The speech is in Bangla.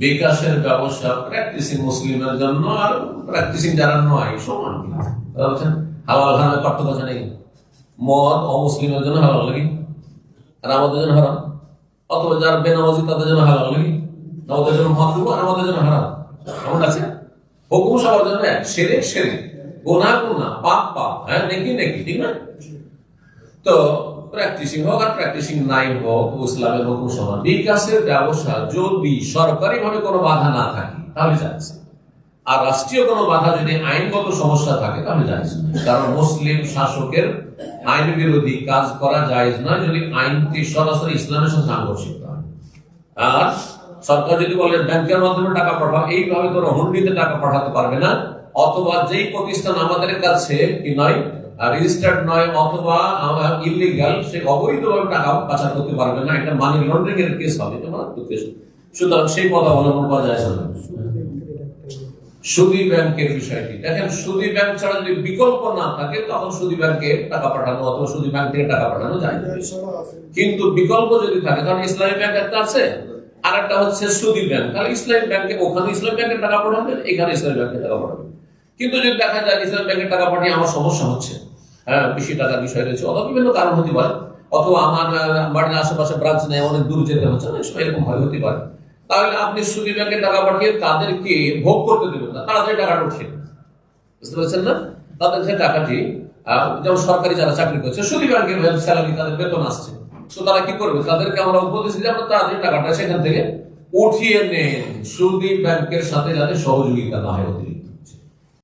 বিকাশের ব্যবসা প্র্যাকটিসিং মুসলিমের জন্য আর প্র্যাকটিসিং যারা নয় সমান। হালাল হারামের পার্থক্য আছে নাকি? মদ অমুসলিমের জন্য হালাল নাকি, আর আমাদের জন্য হারাম? অথবা যারা বেনামাজি তাদের জন্য হালাল নাকি, আমাদের জন্য মদ আর আমাদের জন্য হারাম? এমন আছে? হুকুম সবার জন্য এক, শিরক শিরক, গুনাহ গুনাহ, পাপ পাপ, হ্যাঁ নেকি নেকি, ঠিক না? তো প্র্যাকটিসিং হোক আর প্র্যাকটিসিং নাই হোক, ইসলামের হুকুম সমান। বিকাশের ব্যবসা যদি সরকারি ভাবে কোনো বাধা না থাকে তাহলে যাচ্ছে, আর রাষ্ট্রীয় কোনো বাধা যদি আইনগত সমস্যা থাকে তাহলে জায়েজ নয়। কারণ মুসলিম শাসকের আইন বিরোধী কাজ করা জায়েজ নয় যদি আইনটি সরাসরি ইসলামের সাথে সাংঘর্ষিক হয়। আর সরকার যদি বলে ব্যাংকের মাধ্যমে টাকা পাঠাও, এইভাবে তোর হুন্ডিতে টাকা পাঠাতে পারবে না, অথবা যেই প্রতিষ্ঠান আমাদের কাছে কি নয় রেজিস্টার্ড নয় অথবা ইলিগাল, সে অবৈধভাবে টাকা পাচার করতে পারবে না, এটা মানি লন্ডারিং এর কেস হবে। সুতরাং সেই পথ অবলম্বন করা যায় না। সুদী ব্যাংকের বিষয়টি দেখেন, সুদী ব্যাংক ছাড়া যদি বিকল্প না থাকে তখন সুদী ব্যাংকে টাকা পাঠানো অথবা সুদী ব্যাংক থেকে টাকা পাঠানো যায়। কিন্তু বিকল্প যদি থাকে, কারণ ইসলামী ব্যাংক একটা আছে আর একটা হচ্ছে সুদী ব্যাংক, তাহলে ইসলামী ব্যাংকে ওখানে ইসলামী ব্যাংকের টাকা পাঠাবেন, এখানে ইসলামী ব্যাংকে টাকা পাঠাবেন। কিন্তু যদি দেখা যায় ইসলামী ব্যাংকের টাকা পাঠিয়ে আমার সমস্যা হচ্ছে, হ্যাঁ বেশি টাকার বিষয় রয়েছে অথবা বিভিন্ন কারণ হতে পারে, অথবা আমার বাড়ির আশেপাশে ব্রাঞ্চ নেই, অনেক দূর যেতে হচ্ছে, অনেক সময় এরকম ভয় হতে পারে, তাহলে আপনি সুদী ব্যাংকে টাকা পাঠিয়ে তাদেরকে ভোগ করতে দেবেন না, তাড়াতাড়ি টাকাটা উঠে, বুঝতে পারছেন না? তাদের যে টাকাটি, যেমন সরকারি যারা চাকরি করছে সুদী ব্যাংকের স্যালারি, তাদের বেতন আসছে, তো তারা কি করবে? তাদেরকে আমরা উপদেশ দিই আপনার তাড়াতাড়ি টাকাটা সেখান থেকে উঠিয়ে নেন, সুদী ব্যাংকের সাথে যাতে সহযোগিতা না হয়।